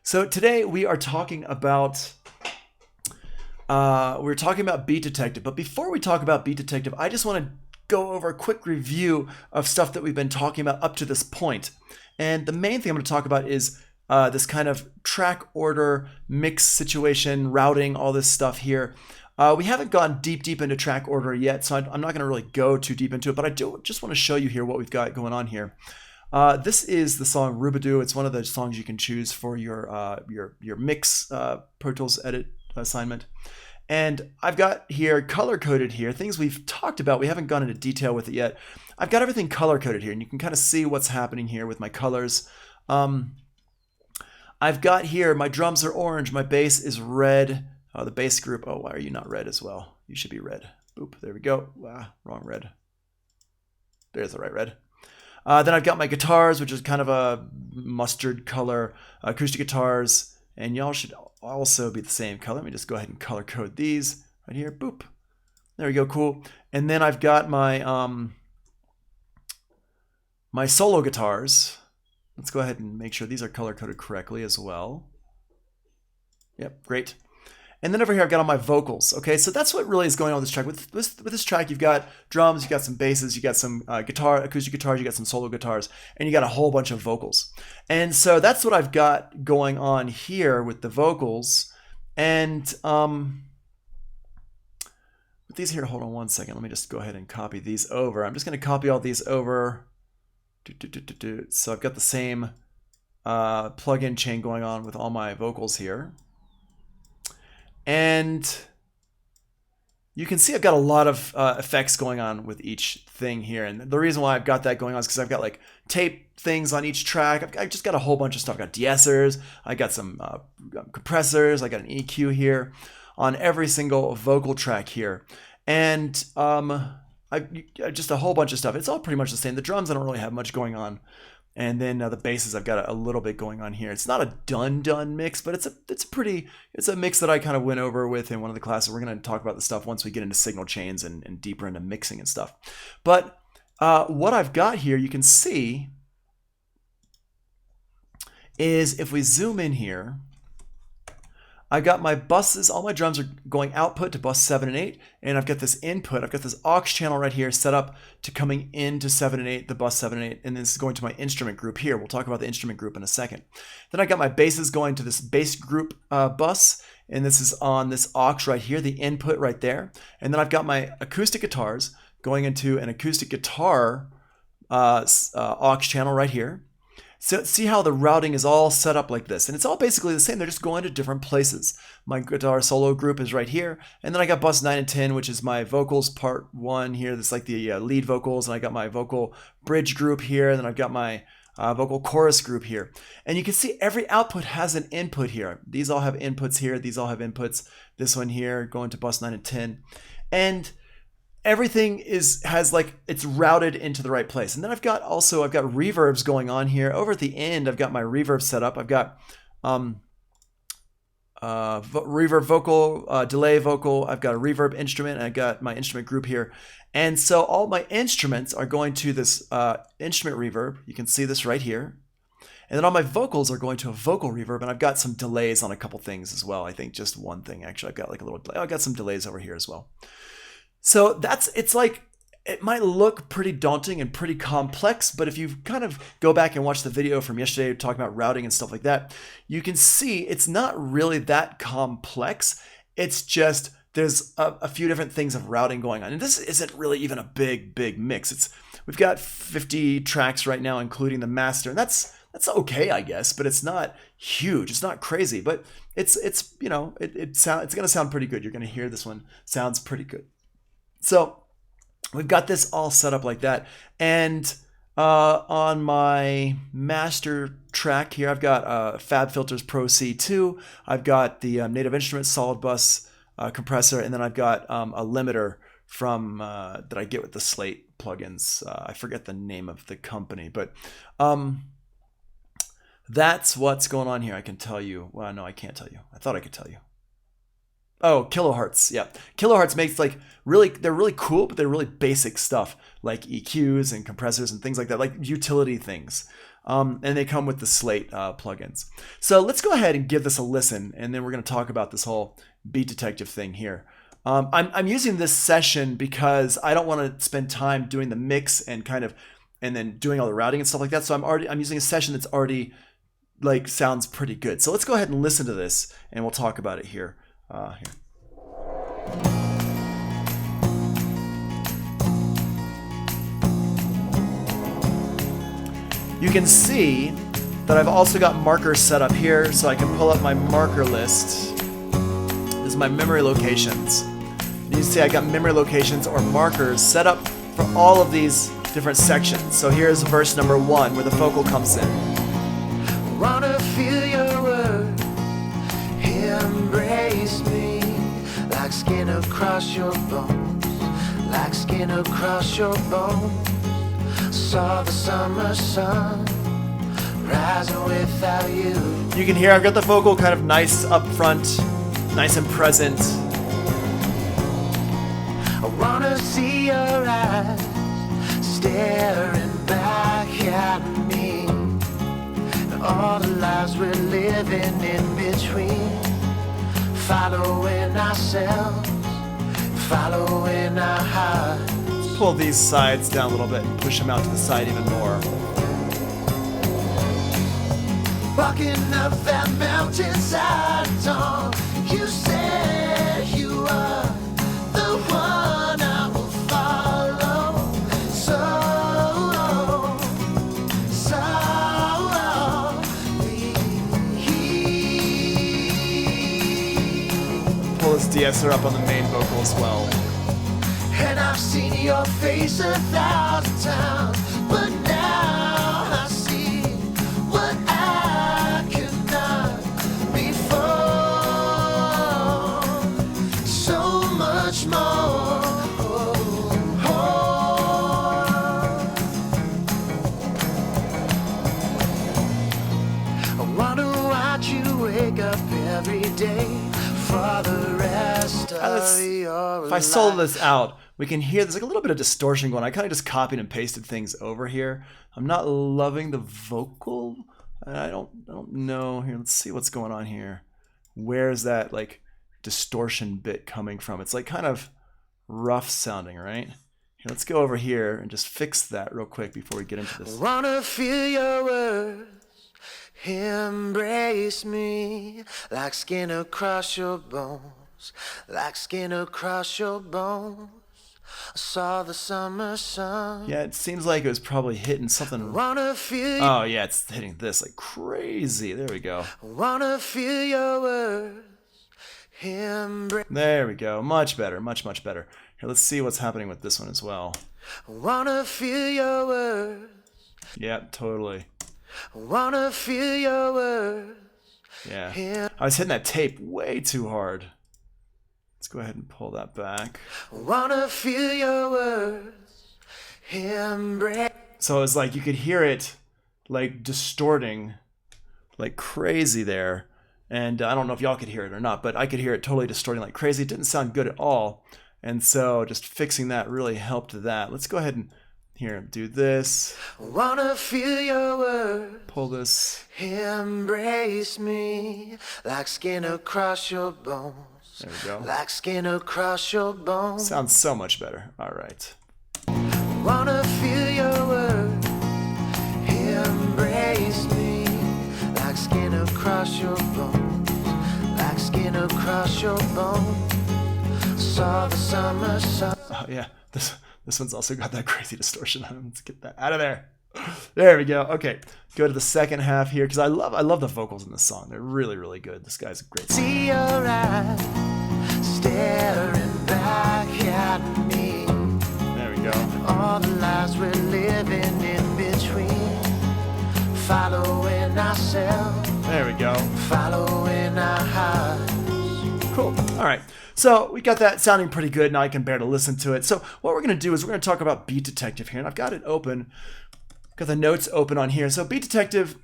So today we are talking about Beat Detective. But before we talk about Beat Detective, I just want to go over a quick review of stuff that we've been talking about up to this point. And the main thing I'm going to talk about is this kind of track order, mix situation, routing, all this stuff here. We haven't gone deep into track order yet, so I'm not going to really go too deep into it, but I do just want to show you here what we've got going on here. This is the song Rubadoo. It's one of the songs you can choose for your mix Pro Tools edit assignment. And I've got here color coded here things we've talked about. We haven't gone into detail with it yet. I've got everything color coded here, and you can kind of see what's happening here with my colors. I've got here my drums are orange, my bass is red. The bass group. Oh, why are you not red as well? You should be red. Oop, there we go. Wrong red. There's the right red. Then I've got my guitars, which is kind of a mustard color, acoustic guitars, and y'all should also be the same color. Let me just go ahead and color code these right here. Boop. There we go. Cool. And then I've got my my solo guitars. Let's go ahead and make sure these are color coded correctly as well. Yep, great. And then over here, I've got all my vocals. Okay, so that's what really is going on with this track. With this track, you've got drums, you've got some basses, you got some acoustic guitars, you got some solo guitars, and you got a whole bunch of vocals. And so that's what I've got going on here with the vocals. And with these here, hold on one second. Let me just go ahead and copy these over. I'm just going to copy all these over. So I've got the same plug-in chain going on with all my vocals here. And you can see I've got a lot of effects going on with each thing here. And the reason why I've got that going on is because I've got like tape things on each track. I've just got a whole bunch of stuff. I've got de-essers, I got some compressors, I got an EQ here on every single vocal track here. And just a whole bunch of stuff. It's all pretty much the same. The drums, I don't really have much going on. And then the basses, I've got a little bit going on here. It's not a done mix, but it's a mix that I kind of went over with in one of the classes. We're going to talk about the stuff once we get into signal chains and deeper into mixing and stuff. But what I've got here, you can see, is if we zoom in here, I got my buses, all my drums are going output to bus 7 and 8, and I've got this input, I've got this aux channel right here set up to coming into 7 and 8, the bus 7 and 8, and this is going to my instrument group here. We'll talk about the instrument group in a second. Then I got my basses going to this bass group bus, and this is on this aux right here, the input right there. And then I've got my acoustic guitars going into an acoustic guitar aux channel right here. So see how the routing is all set up like this, and it's all basically the same. They're just going to different places. My guitar solo group is right here, and then I got bus 9 and 10, which is my vocals part 1 here. That's like the lead vocals, and I got my vocal bridge group here, and then I've got my vocal chorus group here. And you can see every output has an input here. These all have inputs here. These all have inputs. This one here going to bus 9 and 10, and everything has like it's routed into the right place. And then I've got reverbs going on here. Over at the end, I've got my reverb set up. I've got reverb vocal, delay vocal. I've got a reverb instrument, and I got my instrument group here. And so all my instruments are going to this instrument reverb. You can see this right here. And then all my vocals are going to a vocal reverb, and I've got some delays on a couple things as well. I think just one thing, actually. I've got like a little delay. I've got some delays over here as well. So it's like, it might look pretty daunting and pretty complex, but if you kind of go back and watch the video from yesterday talking about routing and stuff like that, you can see it's not really that complex. It's just there's a few different things of routing going on. And this isn't really even a big mix. We've got 50 tracks right now, including the master, and that's okay, I guess, but it's not huge. It's not crazy, but it's going to sound pretty good. You're going to hear this one sounds pretty good. So we've got this all set up like that. And on my master track here, I've got Fab Filters Pro C2. I've got the Native Instruments Solid Bus compressor. And then I've got a limiter from that I get with the Slate plugins. I forget the name of the company, but that's what's going on here. I can tell you. Well, no, I can't tell you. I thought I could tell you. Oh, kilohertz. Yeah. Kilohertz makes like they're really cool, but they're really basic stuff like EQs and compressors and things like that, like utility things. And they come with the Slate plugins. So let's go ahead and give this a listen, and then we're going to talk about this whole Beat Detective thing here. I'm using this session because I don't want to spend time doing the mix and then doing all the routing and stuff like that. So I'm using a session that's already like sounds pretty good. So let's go ahead and listen to this, and we'll talk about it here. You can see that I've also got markers set up here, so I can pull up my marker list. This is my memory locations. You can see I got memory locations or markers set up for all of these different sections. So here's verse number 1 where the vocal comes in. Wanna feel your word, embrace me like skin across your bones, like skin across your bones. Saw the summer sun rising without you. You can hear I've got the vocal kind of nice up front, nice and present. I wanna see your eyes staring back at me, and all the lives we're living in between, following ourselves, following our hearts. Pull these sides down a little bit and push them out to the side even more. Walking up that mountainside at dawn, you said you are the one I will follow. Pull this de-esser up on the main vocal as well. And I've seen your face 1,000 times, but now I see what I could not before. So much more. I wonder watch you wake up every day for the rest of your life. If I solo this out, we can hear there's like a little bit of distortion going on. I kind of just copied and pasted things over here. I'm not loving the vocal. I don't know. Here, let's see what's going on here. Where's that like distortion bit coming from? It's like kind of rough sounding, right? Here, let's go over here and just fix that real quick before we get into this. Wanna feel your words, embrace me like skin across your bones, like skin across your bones. I saw the summer sun. Yeah, it seems like it was probably hitting something. Wanna feel. Oh yeah, it's hitting this like crazy. There we go. Wanna feel your words, embrace. There we go. Much better. Much better. Here, let's see what's happening with this one as well. Wanna feel your words. Yep, totally. Wanna feel your words. Yeah. I was hitting that tape way too hard. Let's go ahead and pull that back. Wanna feel your words, embrace. So it's like you could hear it like distorting like crazy there. And I don't know if y'all could hear it or not, but I could hear it totally distorting like crazy. It didn't sound good at all. And so just fixing that really helped that. Let's go ahead and here, do this. Wanna feel your words. Pull this. Embrace me like skin across your bones. There we go. Like skin across your bones. Sounds so much better. All right. Wanna feel your words. Embrace me like skin across your bones. Like skin across your bones. Saw the summer sun. Oh yeah, this one's also got that crazy distortion on it. Let's get that out of there. There we go. Okay, go to the second half here because I love the vocals in this song. They're really, really good. This guy's a great singer. See your eyes staring back at me. There we go. All the lives we're living in between, following ourselves. There we go. Following our hearts. Cool. All right. So we got that sounding pretty good. Now I can bear to listen to it. So what we're going to do is we're going to talk about Beat Detective here. And I've got it open. Got the notes open on here. So Beat Detective,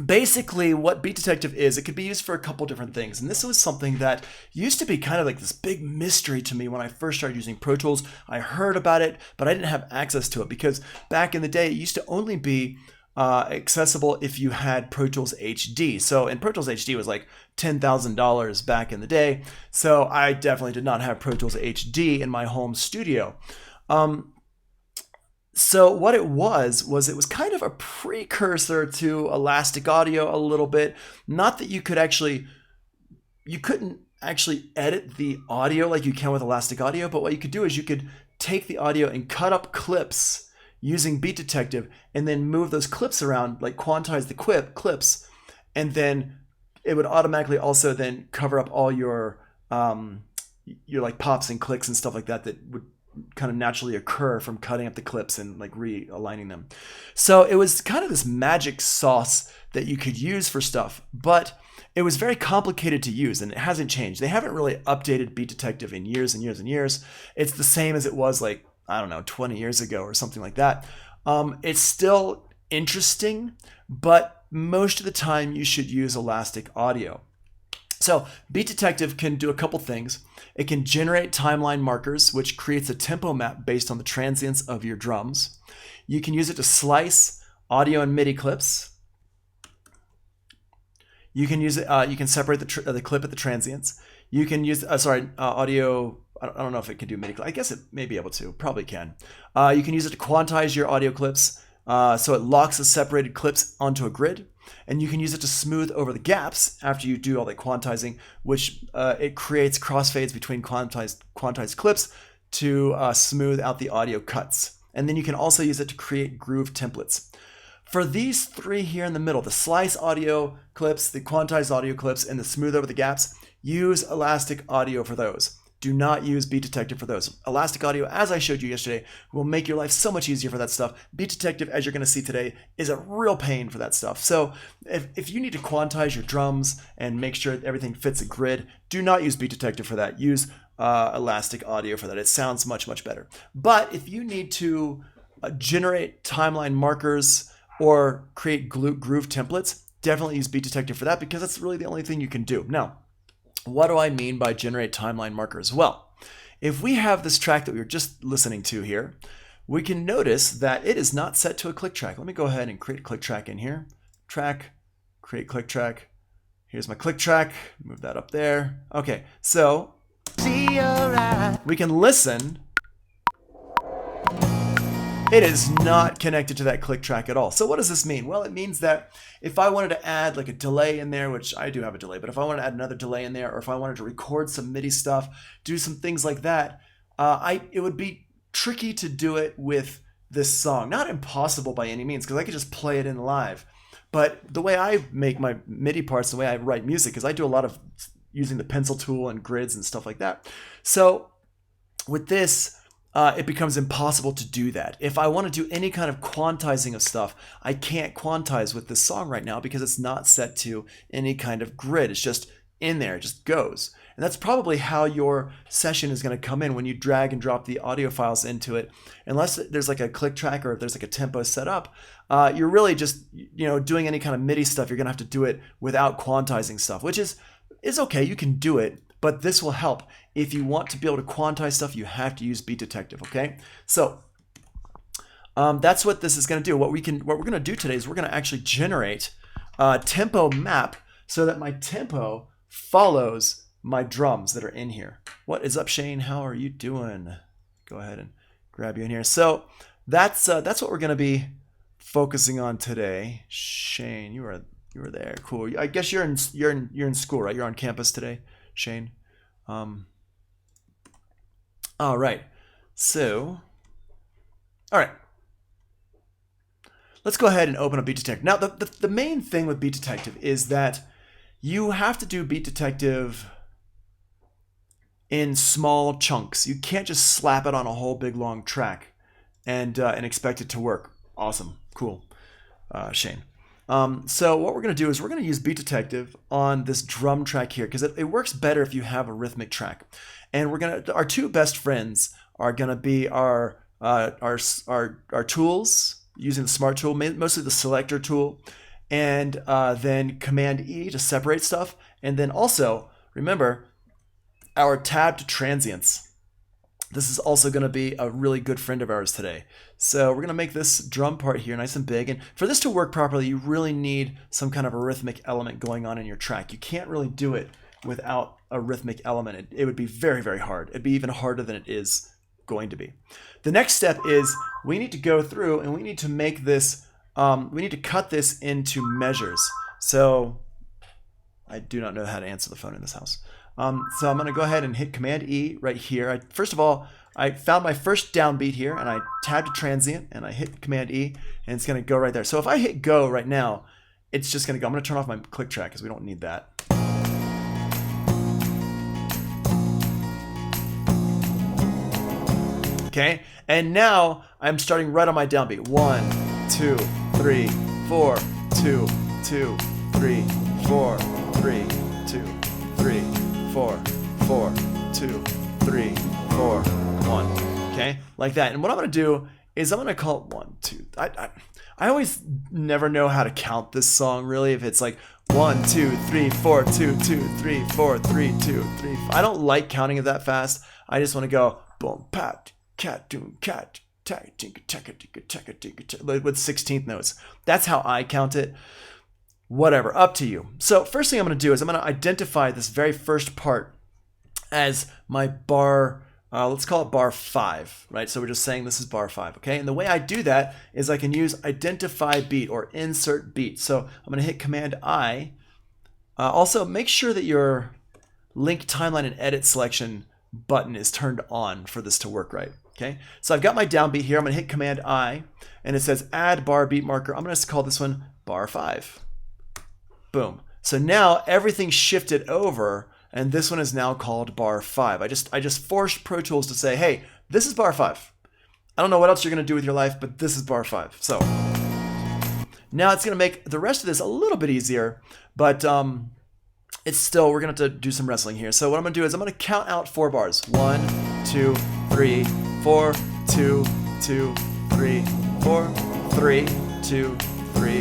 basically what Beat Detective is, it could be used for a couple different things. And this was something that used to be kind of like this big mystery to me when I first started using Pro Tools. I heard about it, but I didn't have access to it because back in the day, it used to only be accessible if you had Pro Tools HD. So, and Pro Tools HD was like $10,000 back in the day. So I definitely did not have Pro Tools HD in my home studio. So what it was it was kind of a precursor to Elastic Audio a little bit. Not that you couldn't actually edit the audio like you can with Elastic Audio, but what you could do is you could take the audio and cut up clips using Beat Detective and then move those clips around, like quantize the clips, and then it would automatically also then cover up all your like pops and clicks and stuff like that would kind of naturally occur from cutting up the clips and like realigning them. So it was kind of this magic sauce that you could use for stuff, but it was very complicated to use, and it hasn't changed. They haven't really updated Beat Detective in years and years and years. It's the same as it was like, I don't know, 20 years ago or something like that. It's still interesting, but most of the time you should use Elastic Audio. So Beat Detective can do a couple things. It can generate timeline markers, which creates a tempo map based on the transients of your drums. You can use it to slice audio and MIDI clips. You can use it. You can separate the clip at the transients. You can use audio. I don't know if it can do MIDI. I guess it may be able to. Probably can. You can use it to quantize your audio clips, so it locks the separated clips onto a grid. And you can use it to smooth over the gaps after you do all that quantizing, which it creates crossfades between quantized clips to smooth out the audio cuts. And then you can also use it to create groove templates. For these three here in the middle, the slice audio clips, the quantized audio clips, and the smooth over the gaps, use Elastic Audio for those. Do not use Beat Detective for those. Elastic Audio, as I showed you yesterday, will make your life so much easier for that stuff. Beat Detective, as you're going to see today, is a real pain for that stuff. So if you need to quantize your drums and make sure everything fits a grid, do not use Beat Detective for that. Use Elastic Audio for that. It sounds much, much better. But if you need to generate timeline markers or create groove templates, definitely use Beat Detective for that, because that's really the only thing you can do. Now, what do I mean by generate timeline markers? Well, if we have this track that we were just listening to here, we can notice that it is not set to a click track. Let me go ahead and create a click track in here. Track, create click track. Here's my click track. Move that up there. Okay, so we can listen. It is not connected to that click track at all. So what does this mean? Well, it means that if I wanted to add like a delay in there, which I do have a delay, but if I wanted to add another delay in there, or if I wanted to record some MIDI stuff, do some things like that, it would be tricky to do it with this song. Not impossible by any means, because I could just play it in live. But the way I make my MIDI parts, the way I write music, is I do a lot of using the pencil tool and grids and stuff like that. So with this, it becomes impossible to do that. If I want to do any kind of quantizing of stuff, I can't quantize with this song right now because it's not set to any kind of grid. It's just in there, it just goes. And that's probably how your session is going to come in when you drag and drop the audio files into it. Unless there's like a click track or if there's like a tempo set up, you're really just, doing any kind of MIDI stuff. You're going to have to do it without quantizing stuff, which is okay. You can do it, but this will help. If you want to be able to quantize stuff, you have to use Beat Detective, okay? So that's what this is going to do. What we're going to do today is we're going to actually generate a tempo map so that my tempo follows my drums that are in here. What is up, Shane? How are you doing? Go ahead and grab you in here. So that's what we're going to be focusing on today. Shane, you were there. Cool. I guess you're in school, right? You're on campus today, Shane. All right. So, all right. Let's go ahead and open up Beat Detective. Now, the main thing with Beat Detective is that you have to do Beat Detective in small chunks. You can't just slap it on a whole big long track and expect it to work. Awesome. Cool. Shane. So what we're going to do is we're going to use Beat Detective on this drum track here because it works better if you have a rhythmic track. And our two best friends are going to be our tools using the Smart tool, mostly the Selector tool, and then Command E to separate stuff. And then also, remember, our tabbed transients. This is also going to be a really good friend of ours today. So we're going to make this drum part here nice and big. And for this to work properly, you really need some kind of a rhythmic element going on in your track. You can't really do it without a rhythmic element. It would be very, very hard. It'd be even harder than it is going to be. The next step is we need to go through and we need to make this, we need to cut this into measures. So I do not know how to answer the phone in this house. So I'm going to go ahead and hit Command E right here. First of all, I found my first downbeat here and I tabbed to transient and I hit Command E and it's going to go right there. So if I hit go right now, it's just going to go. I'm going to turn off my click track because we don't need that. Okay, and now I'm starting right on my downbeat. 1, 2, 3, 4, 2, 2, 3, 4, 3, 2, 3, 4, 4, 2, 3, 4, 1. Okay, like that. And what I'm going to do is I'm going to call it 1, 2. I always never know how to count this song really. If it's like 1, 2, 3, 4, 2, 2, 3, 4, 3, 2, 3. I don't like counting it that fast. I just want to go boom, pat, cat, doom, cat, tack, tinka, taka, tinka, taka, tinka, with 16th notes. That's how I count it. Whatever, up to you. So first thing I'm going to do is I'm going to identify this very first part as my bar. Let's call it bar 5, right? So we're just saying this is bar 5, okay? And the way I do that is I can use identify beat or insert beat. So I'm going to hit Command I. Also, make sure that your link timeline and edit selection button is turned on for this to work right, okay? So I've got my downbeat here. I'm going to hit Command I, and it says add bar beat marker. I'm going to call this one bar 5. Boom. So now everything's shifted over. And this one is now called bar 5. I just forced Pro Tools to say, hey, this is bar 5. I don't know what else you're going to do with your life, but this is bar 5. So now it's going to make the rest of this a little bit easier, but it's still, we're going to have to do some wrestling here. So what I'm going to do is I'm going to count out 4 bars. 1, 2, 3, 4, 2, 2, 3, 4, 3, 2, 3,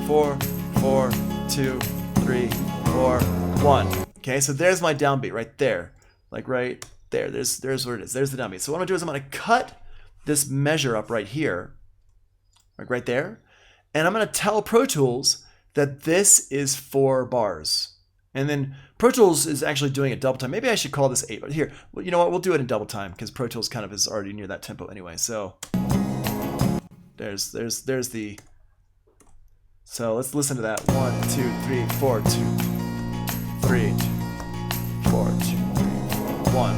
4, 4, 2, 3, 4, 1. Okay, so there's my downbeat right there. Like right there. There's where it is. There's the downbeat. So what I'm gonna do is I'm gonna cut this measure up right here. Like right there. And I'm gonna tell Pro Tools that this is 4 bars. And then Pro Tools is actually doing it double time. Maybe I should call this 8, but here, well, you know what? We'll do it in double time because Pro Tools kind of is already near that tempo anyway. So there's the. So let's listen to that. 1, 2, 3, 4, 2, 3, 4, 2, 3, 4, 1.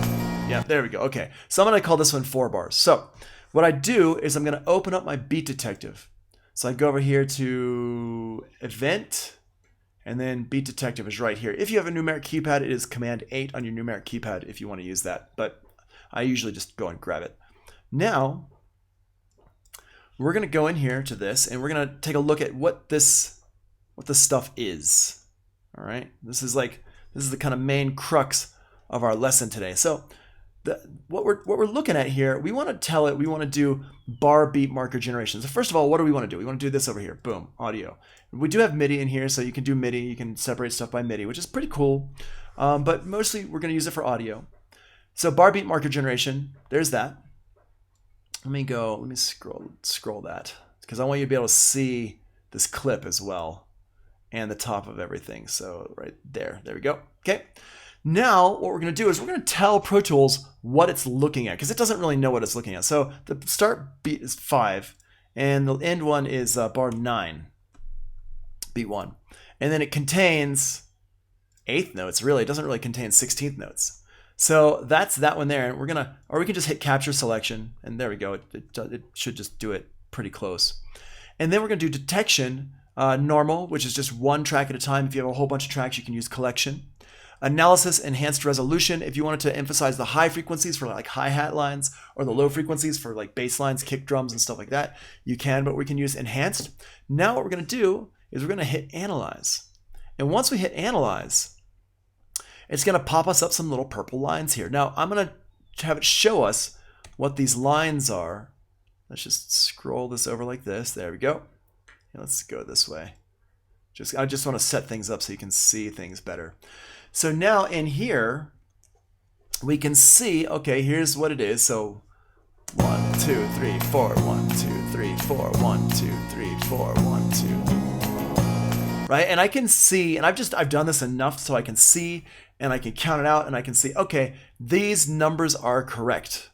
Yeah, there we go. Okay, so I'm going to call this one 4 bars. So what I do is I'm going to open up my beat detective. So I go over here to event, and then beat detective is right here. If you have a numeric keypad, it is Command 8 on your numeric keypad if you want to use that. But I usually just go and grab it. Now, we're going to go in here to this, and we're going to take a look at what this stuff is. All right, this is the kind of main crux of our lesson today. So what we're looking at here, we want to do bar beat marker generation. So first of all, what do we want to do? We want to do this over here. Boom, audio. We do have MIDI in here, so you can do MIDI. You can separate stuff by MIDI, which is pretty cool. But mostly we're going to use it for audio. So bar beat marker generation, there's that. Let me scroll that because I want you to be able to see this clip as well and the top of everything. So right there we go. Okay. Now what we're going to do is we're going to tell Pro Tools what it's looking at because it doesn't really know what it's looking at. So the start beat is 5 and the end one is bar 9, beat 1. And then it contains 8th notes. Really, it doesn't really contain 16th notes. So that's that one there, and or we can just hit capture selection, and there we go. It should just do it pretty close. And then we're going to do detection, normal, which is just 1 track at a time. If you have a whole bunch of tracks, you can use collection. Analysis, enhanced resolution. If you wanted to emphasize the high frequencies for like hi-hat lines, or the low frequencies for like bass lines, kick drums, and stuff like that, you can, but we can use enhanced. Now what we're going to do is we're going to hit analyze. And once we hit analyze, it's going to pop us up some little purple lines here. Now, I'm going to have it show us what these lines are. Let's just scroll this over like this. There we go. And let's go this way. I just want to set things up so you can see things better. So now in here, we can see, okay, here's what it is. So 1, 2, 3, 4, 1, 2, 3, 4, 1, 2, 3, 4, 1, 2. Right? And I can see, and I've done this enough so I can see and I can count it out and I can see, okay, these numbers are correct.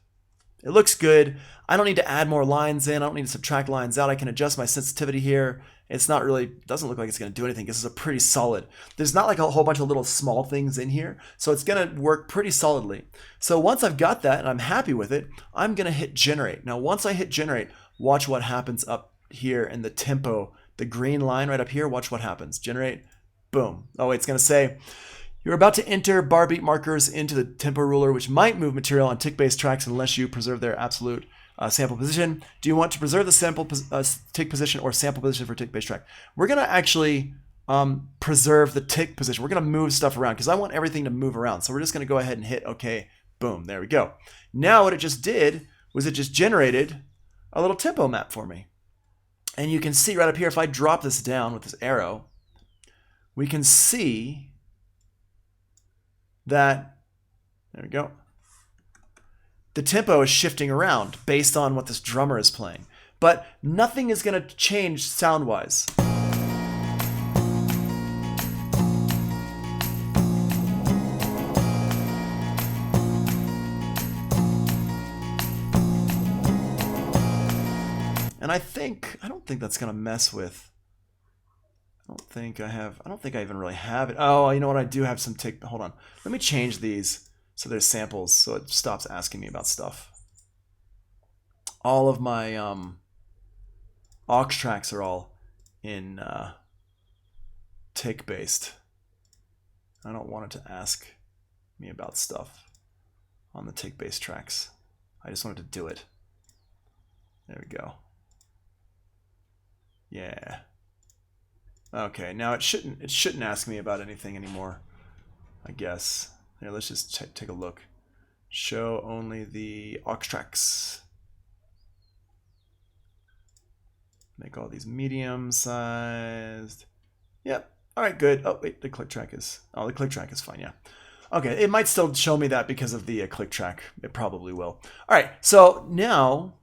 It looks good. I don't need to add more lines in. I don't need to subtract lines out. I can adjust my sensitivity here. It's not really, doesn't look like it's going to do anything. This is a pretty solid. There's not like a whole bunch of little small things in here. So it's going to work pretty solidly. So once I've got that and I'm happy with it, I'm going to hit generate. Now, once I hit generate, watch what happens up here in the tempo, the green line right up here. Watch what happens. Generate, boom. Oh, it's going to say, you're about to enter bar beat markers into the tempo ruler, which might move material on tick-based tracks unless you preserve their absolute sample position. Do you want to preserve the sample tick position or sample position for tick-based track? We're going to actually preserve the tick position. We're going to move stuff around because I want everything to move around. So we're just going to go ahead and hit OK. Boom. There we go. Now what it just did was it just generated a little tempo map for me. And you can see right up here, if I drop this down with this arrow, we can see that, there we go, the tempo is shifting around based on what this drummer is playing. But nothing is going to change sound-wise. And I don't think that's going to mess with, I don't think I even really have it. Oh, you know what? I do have some tick. Hold on. Let me change these so there's samples so it stops asking me about stuff. All of my aux tracks are all in tick based. I don't want it to ask me about stuff on the tick based tracks. I just wanted to do it. There we go. Yeah. Okay, now it shouldn't ask me about anything anymore, I guess. Here, let's just take a look. Show only the aux tracks. Make all these medium sized. Yep. All right, good. Oh wait, the click track is fine. Yeah. Okay, it might still show me that because of the click track. It probably will. All right, so now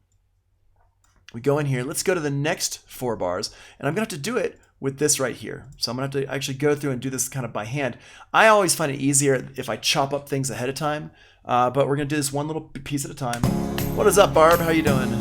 we go in here. Let's go to the next 4 bars, and I'm gonna have to do it with this right here. So I'm gonna have to actually go through and do this kind of by hand. I always find it easier if I chop up things ahead of time, but we're gonna do this one little piece at a time. What is up, Barb? How you doing?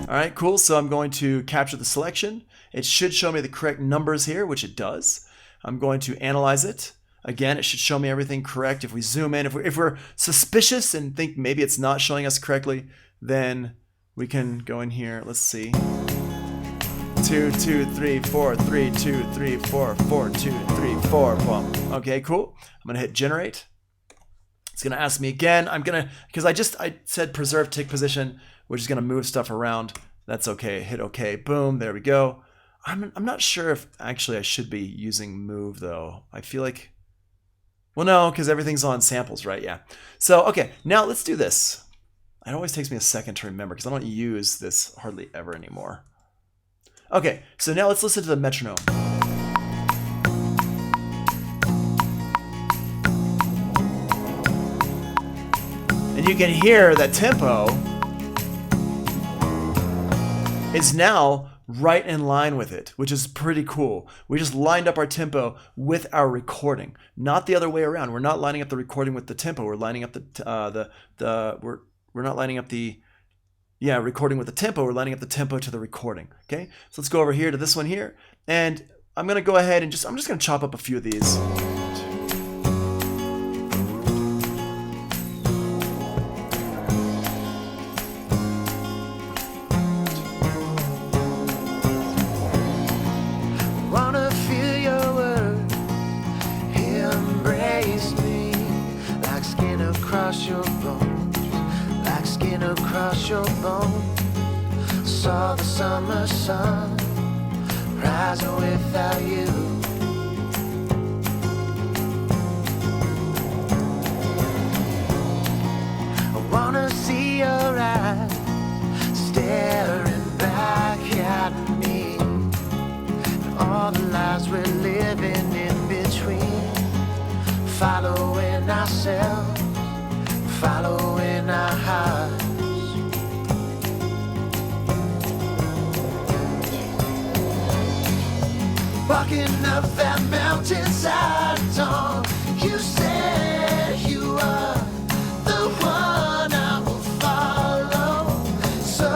All right, cool. So I'm going to capture the selection. It should show me the correct numbers here, which it does. I'm going to analyze it. Again, it should show me everything correct. If we zoom in, if we're suspicious and think maybe it's not showing us correctly, then we can go in here. Let's see. 2, 2, 3, 4, 3, 2, 3, 4, 4, 2, 3, 4. Boom. Okay, cool. I'm gonna hit generate. It's gonna ask me again. Because I said preserve tick position, which is gonna move stuff around. That's okay. Hit OK. Boom. There we go. I'm not sure if actually I should be using move though. I feel like, well, no, because everything's on samples, right? Yeah. So okay, now let's do this. It always takes me a second to remember because I don't use this hardly ever anymore. Okay, so now let's listen to the metronome. And you can hear that tempo is now right in line with it, which is pretty cool. We just lined up our tempo with our recording, not the other way around. We're not lining up the recording with the tempo. We're lining up we're not lining up the recording with the tempo. We're lining up the tempo to the recording. Okay, so let's go over here to this one here, and I'm gonna go ahead and I'm just gonna chop up a few of these. Wanna feel your word, embrace me like skin across your bones, like skin across your bones. Saw the summer sun rising without you. I wanna see your eyes staring back at me, and all the lives we're living in between, following ourselves following our hearts. Walking up that mountainside at dawn, you said you are the one I will follow. So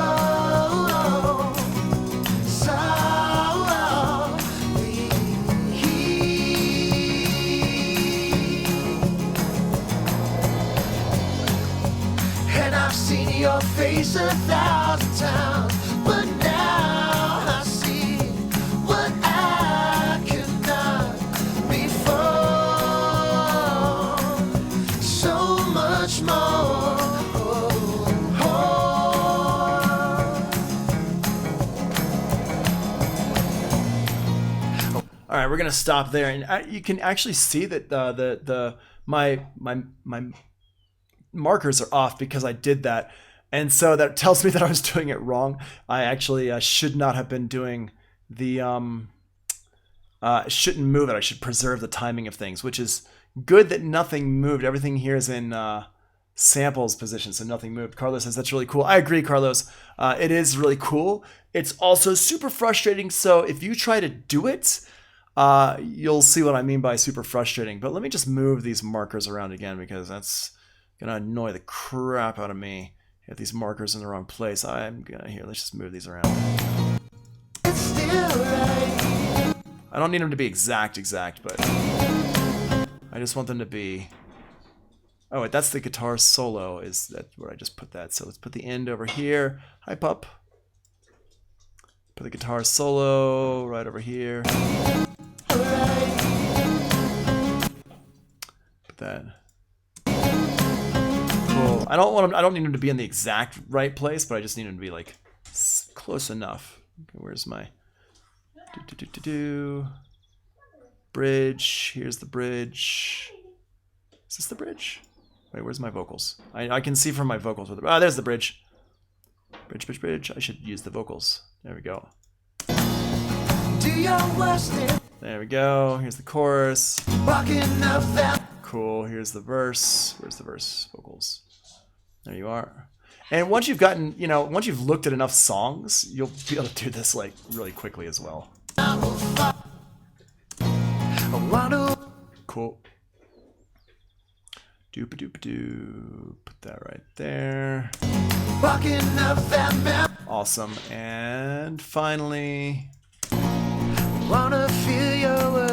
and I've seen your face 1,000 times, but now I see what I could not before. So much more. All right, we're gonna stop there, and you can actually see that my markers are off because I did that, and so that tells me that I was doing it wrong. I actually should not have been doing the shouldn't move it. I should preserve the timing of things, which is good that nothing moved. Everything here is in samples position, so nothing moved. Carlos says that's really cool. I agree, Carlos. It is really cool. It's also super frustrating. So if you try to do it, you'll see what I mean by super frustrating. But let me just move these markers around again because that's gonna annoy the crap out of me. If these markers in the wrong place, let's just move these around. It's still right. I don't need them to be exact, but I just want them to be. Oh, wait, that's the guitar solo. Is that where I just put that? So let's put the end over here. Hi, pup. Put the guitar solo right over here. Put that. Cool. I don't need them to be in the exact right place, but I just need them to be like close enough. Okay, where's my bridge? Here's the bridge. Is this the bridge? Wait, where's my vocals? I can see from my vocals. There's the bridge. Bridge. I should use the vocals. There we go. There we go. Here's the chorus. Cool. Here's the verse. Where's the verse? Vocals. There you are. And once you've gotten, once you've looked at enough songs, you'll be able to do this like really quickly as well. Cool. Doop-a-doop-a-doo. Put that right there. Awesome. And finally.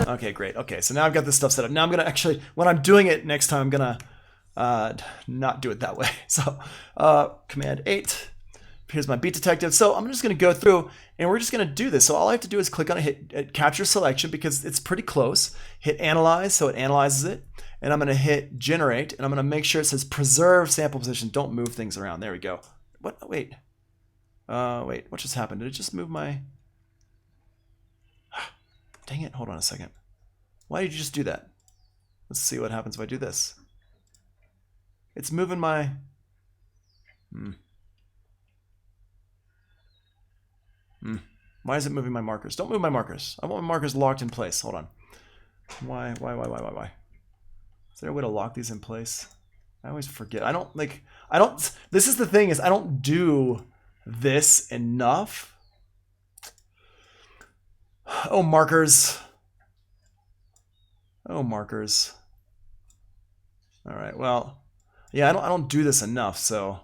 Okay, great. Okay, so now I've got this stuff set up. Now I'm going to actually, when I'm doing it next time, I'm going to not do it that way. So Command 8. Here's my beat detective. So I'm just going to go through and we're just going to do this. So all I have to do is click on it, hit capture selection because it's pretty close. Hit analyze, so it analyzes it. And I'm going to hit generate and I'm going to make sure it says preserve sample position. Don't move things around. There we go. What? Wait. What just happened? Did it just move my... Dang it. Hold on a second. Why did you just do that? Let's see what happens if I do this. It's moving my... Why is it moving my markers? Don't move my markers. I want my markers locked in place. Hold on. Why? Is there a way to lock these in place? I always forget. This is the thing is I don't do this enough. Oh, markers. All right, well, yeah, I don't do this enough, so. All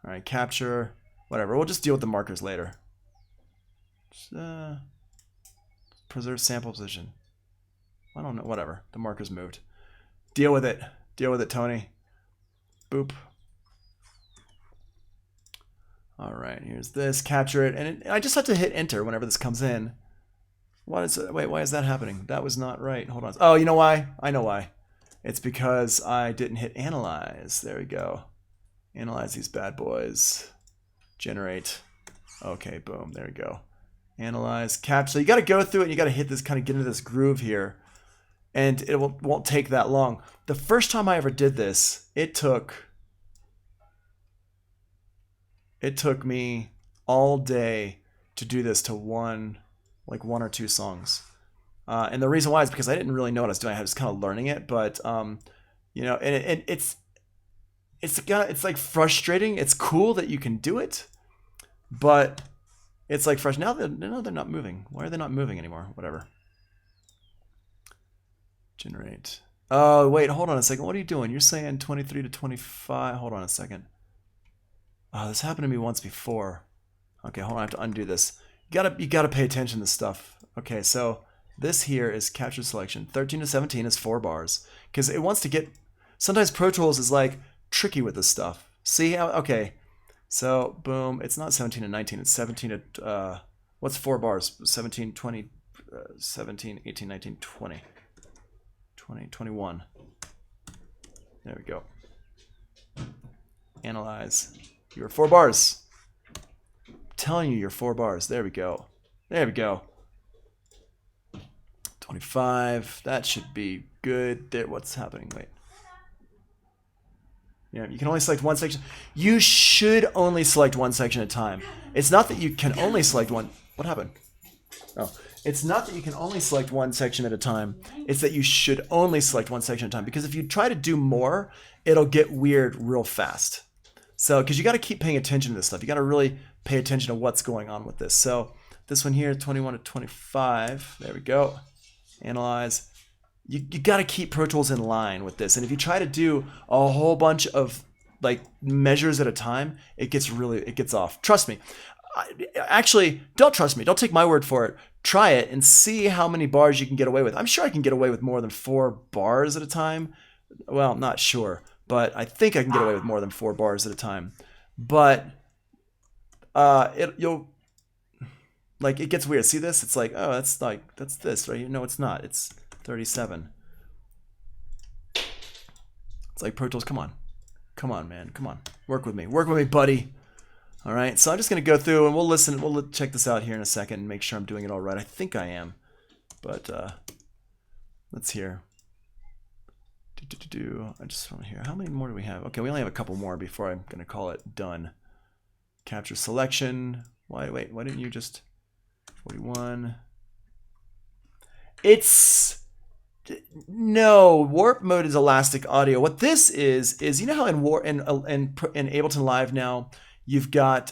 right, capture, whatever. We'll just deal with the markers later. Just, preserve sample position. I don't know, whatever. The markers moved. Deal with it, Tony. Boop. All right, here's this. Capture it, and I just have to hit enter whenever this comes in. Why is that happening? That was not right. Hold on. Oh, you know why? I know why. It's because I didn't hit analyze. There we go. Analyze these bad boys. Generate. Okay, boom. There we go. Analyze, capture. So you got to go through it and you got to hit this, kind of get into this groove here. And it won't take that long. The first time I ever did this, it took me all day to do this to one or two songs. And the reason why is because I didn't really know what I was doing. I was kind of learning it, but and it's it's like frustrating. It's cool that you can do it, but it's like fresh. Now they're not moving. Why are they not moving anymore? Whatever. Generate. Oh, wait, hold on a second. What are you doing? You're saying 23 to 25. Hold on a second. Oh, this happened to me once before. Okay, hold on. I have to undo this. You gotta pay attention to stuff. Okay, so this here is capture selection. 13 to 17 is 4 bars. Because it wants to get... Sometimes Pro Tools is like tricky with this stuff. See how... Okay. So, boom. It's not 17 to 19. It's 17 to... what's 4 bars? 17, 20... 17, 18, 19, 20. 20, 21. There we go. Analyze. You're 4 bars. I'm telling you, you're 4 bars. There we go. There we go. 25. That should be good. There. What's happening? Wait. Yeah, you can only select one section. You should only select one section at a time. It's not that you can only select one. What happened? Oh, it's not that you can only select one section at a time. It's that you should only select one section at a time. Because if you try to do more, it'll get weird real fast. So, because you got to keep paying attention to this stuff. You got to really pay attention to what's going on with this. So, this one here, 21 to 25. There we go. Analyze. You got to keep Pro Tools in line with this. And if you try to do a whole bunch of like measures at a time, it gets off. Trust me. Actually, don't trust me. Don't take my word for it. Try it and see how many bars you can get away with. I'm sure I can get away with more than 4 bars at a time. Well, I'm not sure, but I think I can get away with more than 4 bars at a time. But you'll like it gets weird. See this? It's like, oh, that's this, right? No, it's not. It's 37. It's like Pro Tools. Come on, man. Come on. Work with me, buddy. All right, so I'm just going to go through and we'll listen. We'll check this out here in a second and make sure I'm doing it all right. I think I am, but let's hear. I just want to hear. How many more do we have? Okay, we only have a couple more before I'm going to call it done. Capture selection. Why didn't you just... 41. No, warp mode is elastic audio. What this is you know how in Ableton Live now, you've got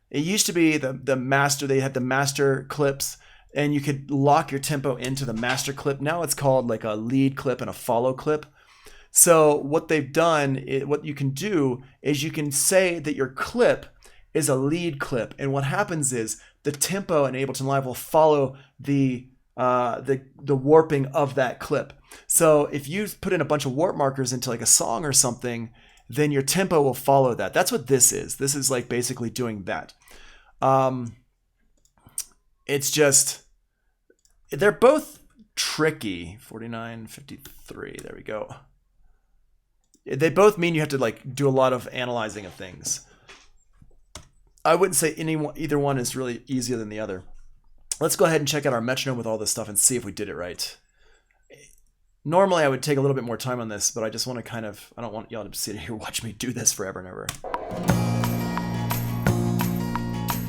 it used to be the master. They had the master clips, and you could lock your tempo into the master clip. Now it's called like a lead clip and a follow clip. So what they've done, what you can do is you can say that your clip is a lead clip, and what happens is the tempo in Ableton Live will follow the warping of that clip. So if you put in a bunch of warp markers into like a song or something, then your tempo will follow that. That's what this is. This is like basically doing that. It's just, they're both tricky. 49, 53, there we go. They both mean you have to like do a lot of analyzing of things. I wouldn't say either one is really easier than the other. Let's go ahead and check out our metronome with all this stuff and see if we did it right. Normally I would take a little bit more time on this, but I just want to I don't want y'all to sit here watch me do this forever and ever.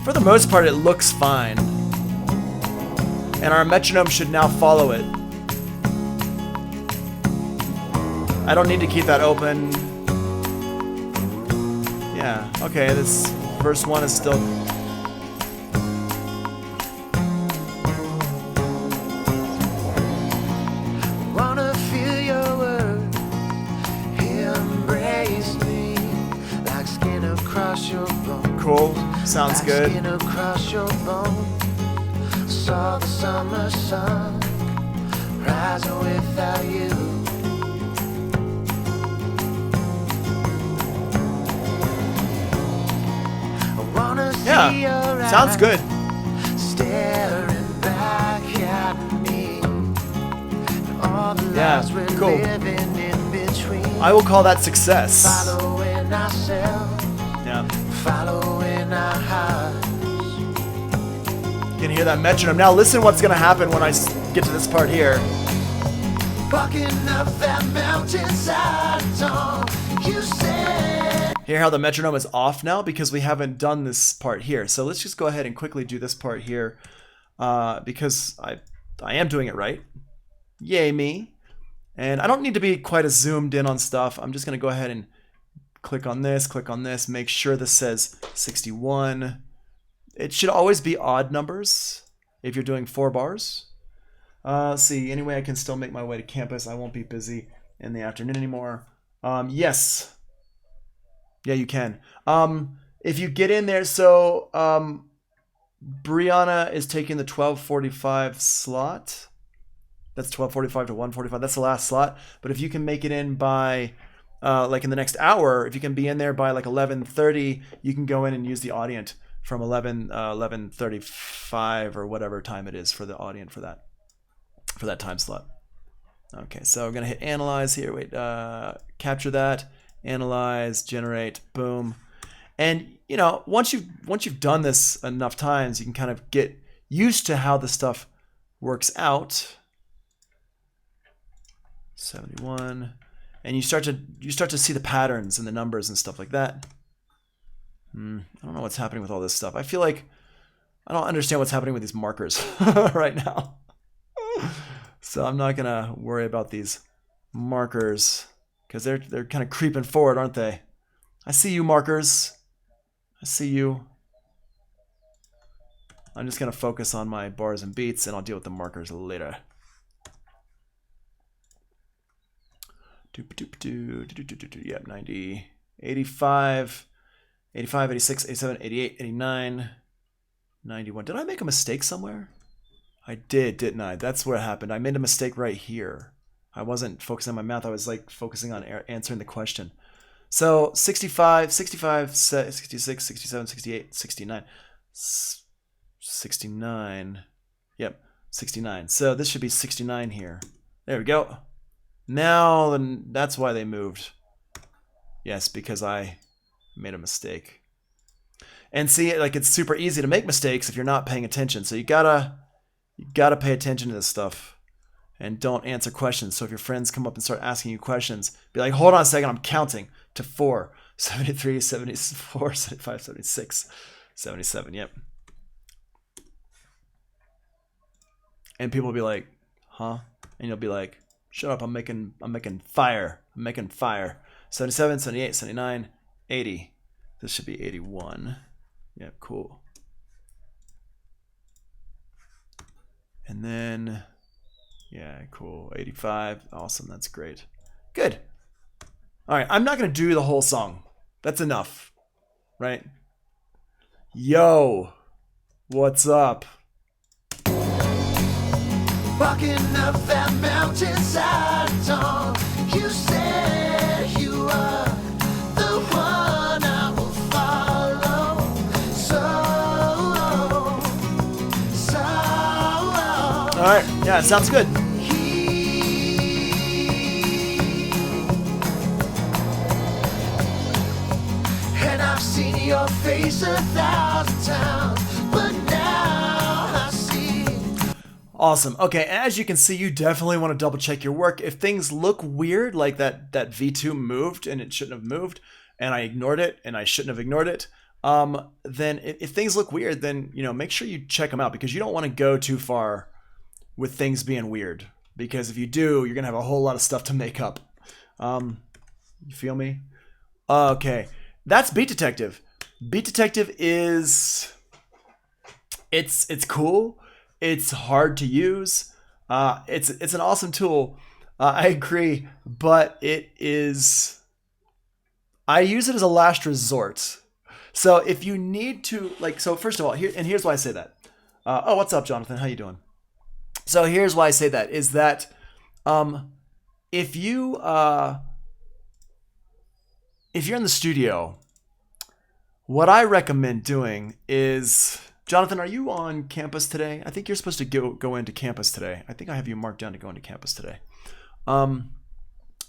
For the most part, it looks fine. And our metronome should now follow it. I don't need to keep that open. Yeah, okay, this verse 1 is still... Wanna feel your word, embrace me like skin across your bone. Cool, sounds like good. Skin across your bone. Saw the summer sun rising without you. Yeah, sounds good. Staring back at me. All the lives we're cool. living in between. I will call that success. Following ourselves. Yeah. Following our hearts. You can hear that metronome. Now listen what's going to happen when I get to this part here. Walking up that mountainside, don't you say. Hear how the metronome is off now because we haven't done this part here. So let's just go ahead and quickly do this part here because I am doing it right. Yay me. And I don't need to be quite as zoomed in on stuff. I'm just going to go ahead and click on this, make sure this says 61. It should always be odd numbers if you're doing 4 bars. Let's see, anyway, I can still make my way to campus. I won't be busy in the afternoon anymore. Yes. Yeah, you can. If you get in there, so Brianna is taking the 12:45 slot. That's 12:45 to 1:45. That's the last slot. But if you can make it in by like in the next hour, if you can be in there by like 11:30, you can go in and use the Audient from 11:35 or whatever time it is for the Audient for that time slot. Okay, so we're gonna hit analyze here. Wait, capture that, analyze, generate, boom. And you know, once you've done this enough times, you can kind of get used to how the stuff works out. 71, and you start to see the patterns and the numbers and stuff like that. I don't know what's happening with all this stuff. I feel like I don't understand what's happening with these markers right now. So I'm not gonna worry about these markers because they're kind of creeping forward, aren't they? I see you, markers. I see you. I'm just gonna focus on my bars and beats, and I'll deal with the markers later. Yep, 90, 85, 85, 86, 87, 88, 89, 91. Did I make a mistake somewhere? I did, didn't I? That's what happened. I made a mistake right here. I wasn't focusing on my math. I was like focusing on answering the question. So 65, 66, 67, 68, 69. 69. Yep, 69. So this should be 69 here. There we go. Now, then that's why they moved. Yes, because I made a mistake. And see, like it's super easy to make mistakes if you're not paying attention. So you gotta pay attention to this stuff and don't answer questions. So if your friends come up and start asking you questions, be like, hold on a second, I'm counting to 4, 73, 74, 75, 76, 77. Yep. And people will be like, huh? And you'll be like, shut up, I'm making fire. I'm making fire. 77, 78, 79, 80. This should be 81. Yep, cool. And then, yeah, cool. 85. Awesome. That's great. Good. All right. I'm not going to do the whole song. That's enough. Right? Yo. What's up? Walking up that mountainside dawn, you said you are the one I will follow. So. All right. Yeah, it sounds good. And I've seen your face 1,000 times, but now I see. Awesome. Okay, as you can see, you definitely want to double check your work. If things look weird, like that V2 moved and it shouldn't have moved, and I ignored it and I shouldn't have ignored it, then if things look weird, then make sure you check them out because you don't want to go too far with things being weird. Because if you do, you're gonna have a whole lot of stuff to make up. You feel me? Okay, that's Beat Detective. Beat Detective is it's cool. It's hard to use. It's an awesome tool. I agree, but I use it as a last resort. So if you need to, so first of all, here's why I say that. Oh, what's up, Jonathan? How you doing? So here's why I say that is that if you're in the studio, what I recommend doing is, Jonathan, are you on campus today? I think you're supposed to go into campus today. I think I have you marked down to go into campus today.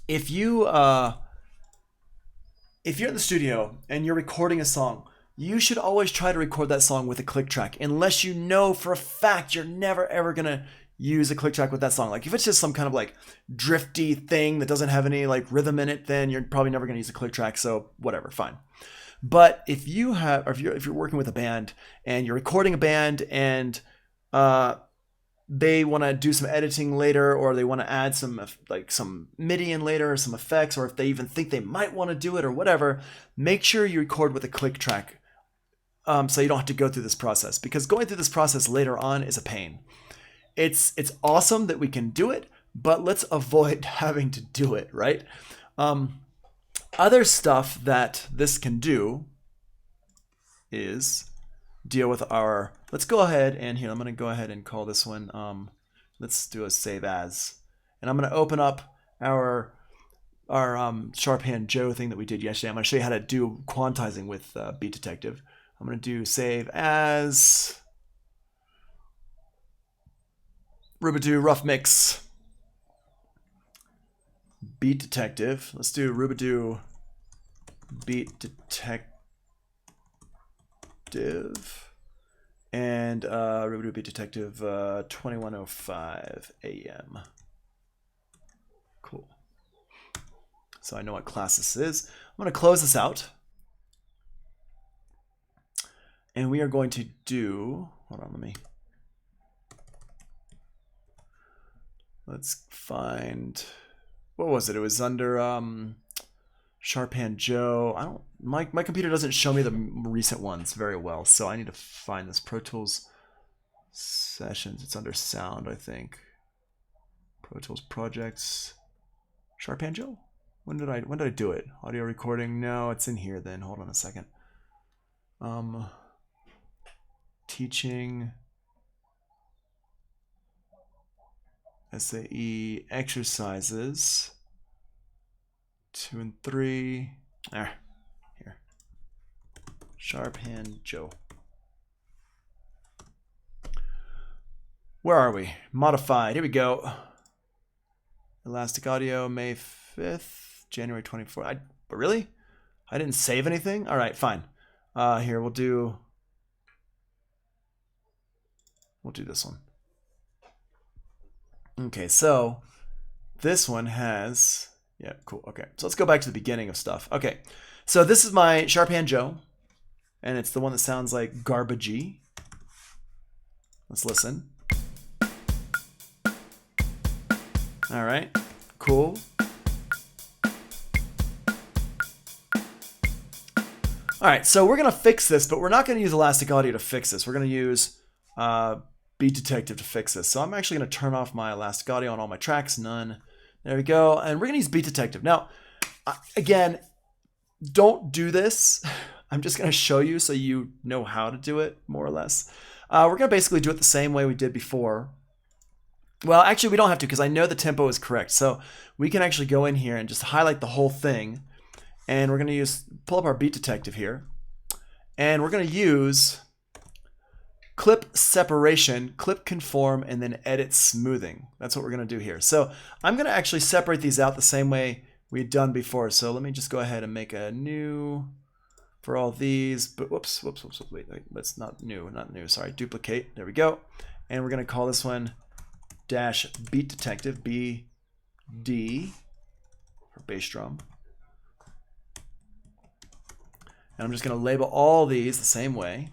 If you're in the studio and you're recording a song, you should always try to record that song with a click track, unless you know for a fact you're never ever gonna use a click track with that song. Like if it's just some kind of like drifty thing that doesn't have any like rhythm in it, then you're probably never gonna use a click track. So whatever, fine. But if you're working with a band and you're recording a band and they want to do some editing later, or they want to add some MIDI in later, or some effects, or if they even think they might want to do it or whatever, make sure you record with a click track, so you don't have to go through this process, because going through this process later on is a pain. It's awesome that we can do it, but let's avoid having to do it, right? Other stuff that this can do is deal with our, let's go ahead and here, I'm going to go ahead and call this one, let's do a save as, and I'm going to open up our Sharp Hand Joe thing that we did yesterday. I'm going to show you how to do quantizing with Beat Detective. I'm going to do save as Rubadoo Rough Mix Beat Detective. Let's do Rubadoo Beat Detective and Rubadoo Beat Detective 21:05 a.m. Cool. So I know what class this is. I'm going to close this out. And we are going to do, hold on, let's find, what was it? It was under Sharp Hand Joe. My computer doesn't show me the recent ones very well, so I need to find this. Pro Tools Sessions. It's under Sound, I think. Pro Tools Projects. Sharp Hand Joe. When did I do it? Audio recording. No, it's in here. Then hold on a second. Teaching. SAE exercises. 2 and 3. Here. Sharp Hand Joe. Where are we? Modified. Here we go. Elastic Audio, May 5th, January 24th. But really? I didn't save anything? All right, fine. Here, we'll do this one. Okay, so this one has, yeah, cool. Okay, so let's go back to the beginning of stuff. Okay, so this is my Sharp Hand Joe, and it's the one that sounds like garbagey. Let's listen. All right, cool. All right, so we're gonna fix this, but we're not gonna use Elastic Audio to fix this. We're gonna use Beat Detective to fix this. So I'm actually gonna turn off my Elastic Audio on all my tracks, none. There we go, and we're gonna use Beat Detective. Now, again, don't do this. I'm just gonna show you so you know how to do it, more or less. We're gonna basically do it the same way we did before. Well, actually, we don't have to, because I know the tempo is correct. So we can actually go in here and just highlight the whole thing. And we're going to pull up our Beat Detective here. And we're going to use clip separation, clip conform, and then edit smoothing. That's what we're going to do here. So I'm going to actually separate these out the same way we'd done before. So let me just go ahead and make a new for all these. But whoops, wait, that's not new, sorry, duplicate. There we go. And we're going to call this one dash Beat Detective, BD, for bass drum. And I'm just going to label all these the same way,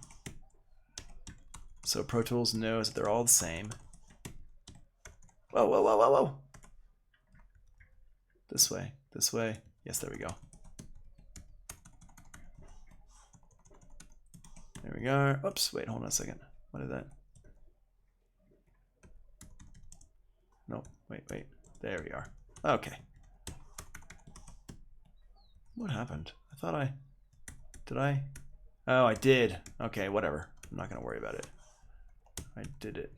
so Pro Tools knows that they're all the same. Whoa. This way. Yes, there we go. There we go. Oops, wait, hold on a second. What is that? No, wait. There we are. Okay. What happened? I thought did I? Oh, I did. Okay, whatever. I'm not going to worry about it. I did it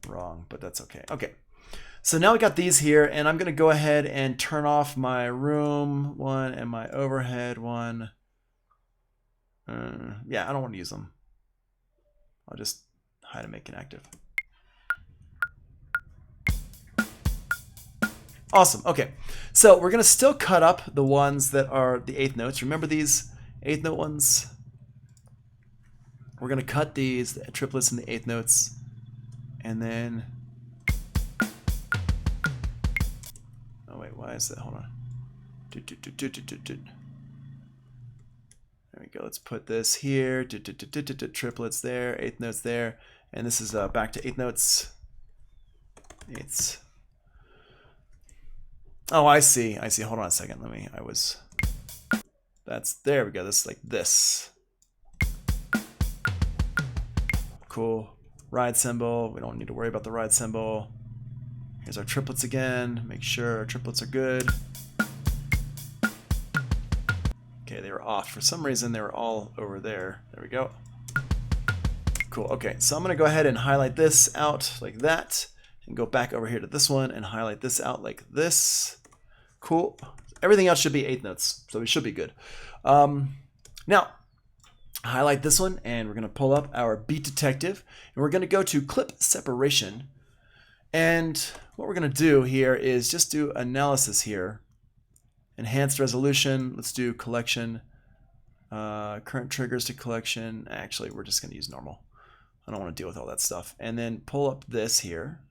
wrong, but that's okay. Okay. So now we got these here, and I'm going to go ahead and turn off my room one and my overhead one. Yeah, I don't want to use them. I'll just hide and make inactive. Awesome. Okay, so we're going to still cut up the ones that are the eighth notes. Remember these eighth note ones? We're going to cut these, the triplets and the eighth notes, and then... Oh, wait, why is that? Hold on. There we go. Let's put this here. Triplets there, eighth notes there, And this is back to eighth notes. Eighths. Oh, I see. I see. Hold on a second. There we go. This is like this. Cool. Ride cymbal. We don't need to worry about the ride cymbal. Here's our triplets again. Make sure our triplets are good. Okay, they were off. For some reason, they were all over there. There we go. Cool. Okay, so I'm going to go ahead and highlight this out like that. And go back over here to this one and highlight this out like this. Cool. Everything else should be eighth notes, so we should be good. Now, highlight this one, and we're going to pull up our beat detective, and we're going to go to clip separation. And what we're going to do here is just do analysis here. Enhanced resolution. Let's do collection. Current triggers to collection. Actually, we're just going to use normal. I don't want to deal with all that stuff. And then pull up this here.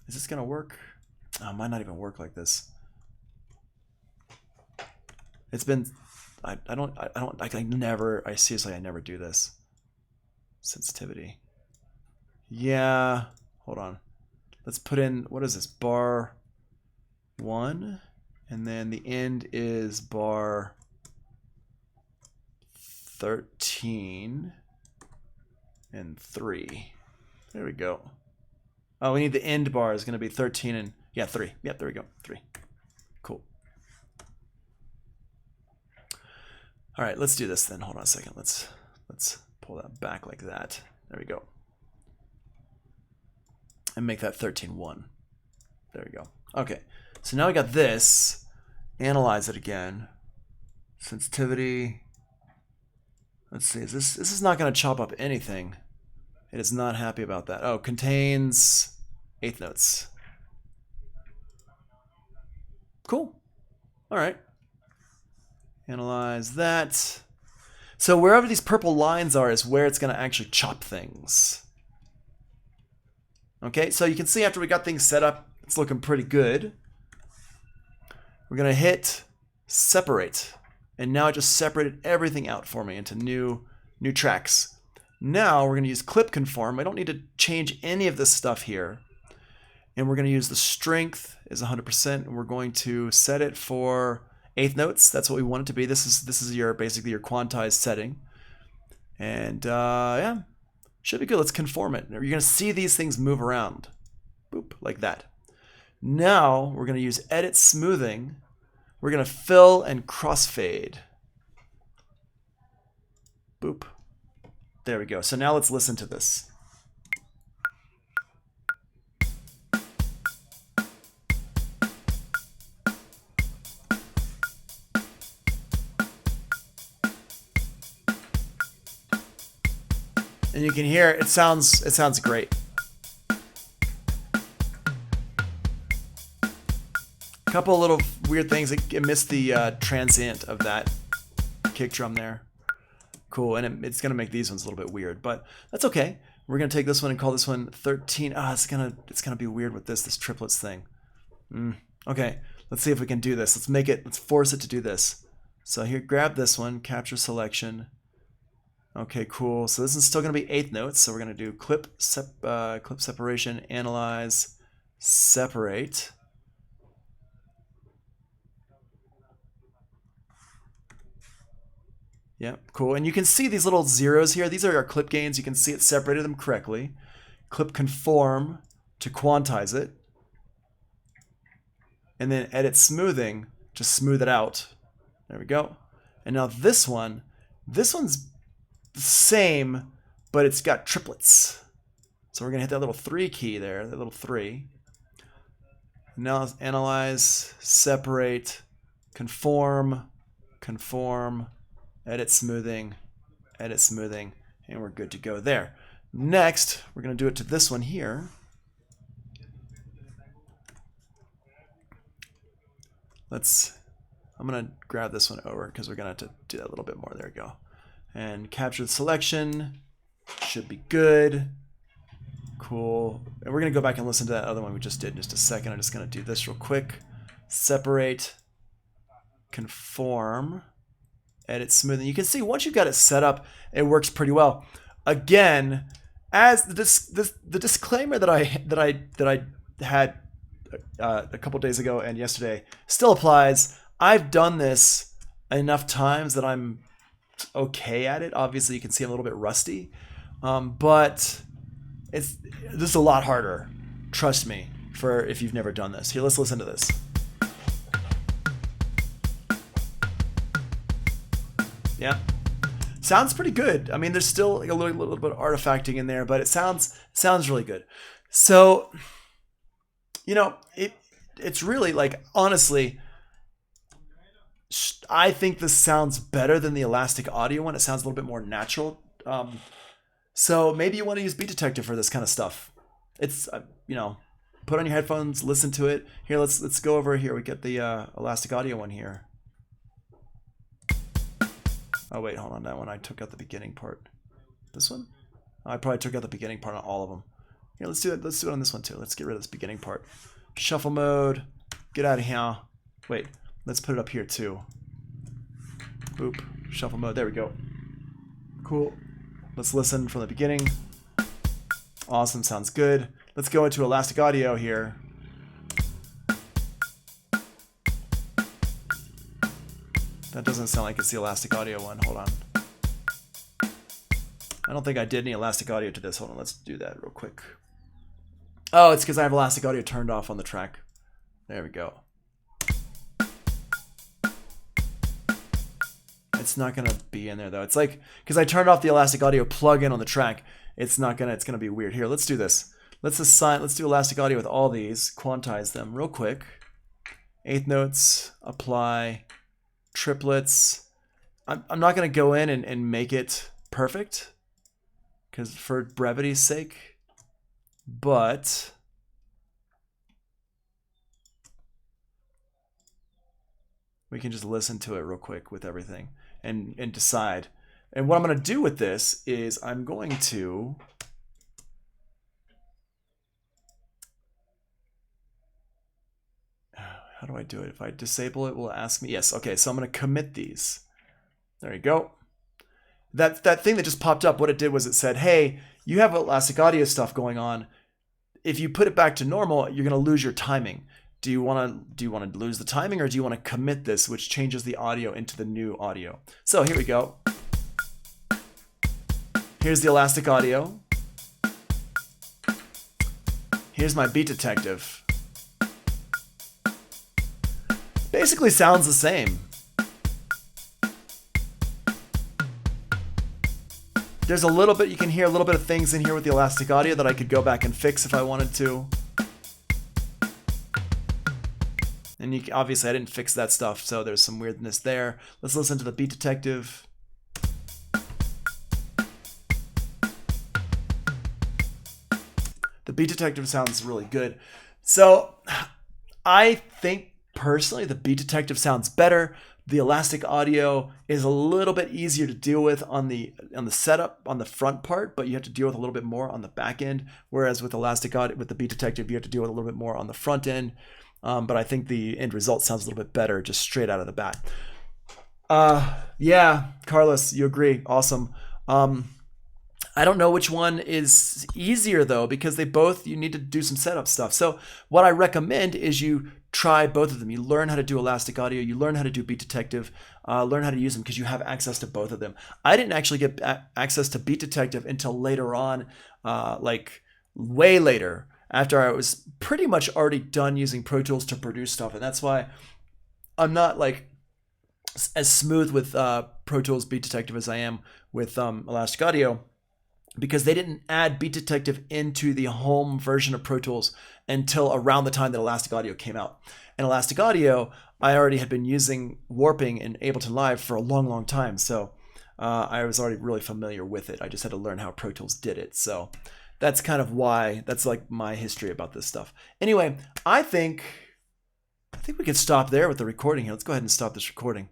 Is this going to work? Oh, it might not even work like this. It's been, I seriously never do this. Sensitivity. Yeah, hold on. Let's put in, what is this, bar 1, and then the end is bar 13 and 3. There we go. Oh, we need the end bar is going to be 13 and, yeah, 3. Yep, there we go, 3. Cool. All right, let's do this then. Hold on a second. Let's pull that back like that. There we go. And make that 13.1. There we go. Okay, so now we got this. Analyze it again. Sensitivity. Let's see. This is not going to chop up anything. It is not happy about that. Oh, contains eighth notes. Cool. All right. Analyze that. So wherever these purple lines are is where it's going to actually chop things. Okay, so you can see after we got things set up, it's looking pretty good. We're going to hit separate. And now it just separated everything out for me into new tracks. Now we're going to use clip conform. I don't need to change any of this stuff here. And we're going to use the strength is 100%. And we're going to set it for eighth notes. That's what we want it to be. This is your basically your quantize setting. And yeah, should be good. Let's conform it. You're going to see these things move around. Boop, like that. Now we're going to use edit smoothing. We're going to fill and crossfade. Boop. There we go. So now let's listen to this. And you can hear it sounds great. Couple little weird things. It missed the transient of that kick drum there. Cool, and it's gonna make these ones a little bit weird, but that's okay. We're gonna take this one and call this one 13. It's gonna be weird with this triplets thing. Okay, let's see if we can do this. Let's force it to do this. So here, grab this one, capture selection. Okay, cool. So this is still gonna be eighth notes. So we're gonna do clip separation, analyze, separate. Yeah, cool. And you can see these little zeros here. These are our clip gains. You can see it separated them correctly. Clip conform to quantize it. And then edit smoothing to smooth it out. There we go. And now this one's the same, but it's got triplets. So we're going to hit that little 3 key there, that little 3. Now let's analyze, separate, conform, edit smoothing, and we're good to go there. Next, we're going to do it to this one here. I'm going to grab this one over because we're going to have to do that a little bit more. There we go. And capture the selection. Should be good. Cool. And we're going to go back and listen to that other one we just did in just a second. I'm just going to do this real quick. Separate, conform, edit smoothing. You can see once you've got it set up, it works pretty well. again, as the disclaimer that I had a couple days ago and yesterday still applies. I've done this enough times that I'm okay at it. Obviously, you can see I'm a little bit rusty, but this is a lot harder. Trust me, for if you've never done this. Here, let's listen to this. Yeah, sounds pretty good. I mean, there's still like a little bit of artifacting in there, but it sounds really good. So, it's really like, honestly, I think this sounds better than the Elastic Audio one. It sounds a little bit more natural. So maybe you want to use Beat Detective for this kind of stuff. It's put on your headphones, listen to it. Here, let's go over here. We get the Elastic Audio one here. Oh wait, hold on. That one I took out the beginning part. This one? I probably took out the beginning part on all of them. Here, let's do it. Let's do it on this one too. Let's get rid of this beginning part. Shuffle mode. Get out of here. Wait, let's put it up here too. Boop. Shuffle mode. There we go. Cool. Let's listen from the beginning. Awesome. Sounds good. Let's go into Elastic Audio here. That doesn't sound like it's the Elastic Audio one. Hold on. I don't think I did any Elastic Audio to this. Hold on. Let's do that real quick. Oh, it's because I have Elastic Audio turned off on the track. There we go. It's not gonna be in there though. It's like, because I turned off the Elastic Audio plugin on the track, it's gonna be weird. Here, let's do this. Let's do Elastic Audio with all these, quantize them real quick. Eighth notes, apply, triplets. I'm not gonna go in and make it perfect, because for brevity's sake, but we can just listen to it real quick with everything and decide. And what I'm going to do with this is I'm going to how do I do it? If I disable it, will it ask me? Yes. Okay, so I'm going to commit these. There you go. That thing that just popped up, what it did was it said, hey, you have Elastic Audio stuff going on. If you put it back to normal, you're going to lose your timing. Do you want to lose the timing, or do you want to commit this, which changes the audio into the new audio? So here we go. Here's the Elastic Audio. Here's my Beat Detective. Basically sounds the same. There's a little bit, you can hear a little bit of things in here with the Elastic Audio that I could go back and fix if I wanted to. And obviously I didn't fix that stuff, so there's some weirdness there. Let's listen to the Beat Detective. The Beat Detective sounds really good. So I think personally the Beat Detective sounds better. The Elastic Audio is a little bit easier to deal with on the setup on the front part, but you have to deal with a little bit more on the back end. Whereas with Elastic Audio, with the Beat Detective, you have to deal with a little bit more on the front end. But I think the end result sounds a little bit better just straight out of the bat. Yeah, Carlos, you agree. Awesome. I don't know which one is easier though, because you need to do some setup stuff. So what I recommend is you try both of them. You learn how to do Elastic Audio, you learn how to do Beat Detective, learn how to use them because you have access to both of them. I didn't actually get access to Beat Detective until later on, like way later, after I was pretty much already done using Pro Tools to produce stuff. And that's why I'm not like as smooth with Pro Tools Beat Detective as I am with Elastic Audio, because they didn't add Beat Detective into the home version of Pro Tools until around the time that Elastic Audio came out. And Elastic Audio, I already had been using warping in Ableton Live for a long, long time. So I was already really familiar with it. I just had to learn how Pro Tools did it. So that's kind of why, that's like my history about this stuff. Anyway, I think we could stop there with the recording here. Let's go ahead and stop this recording.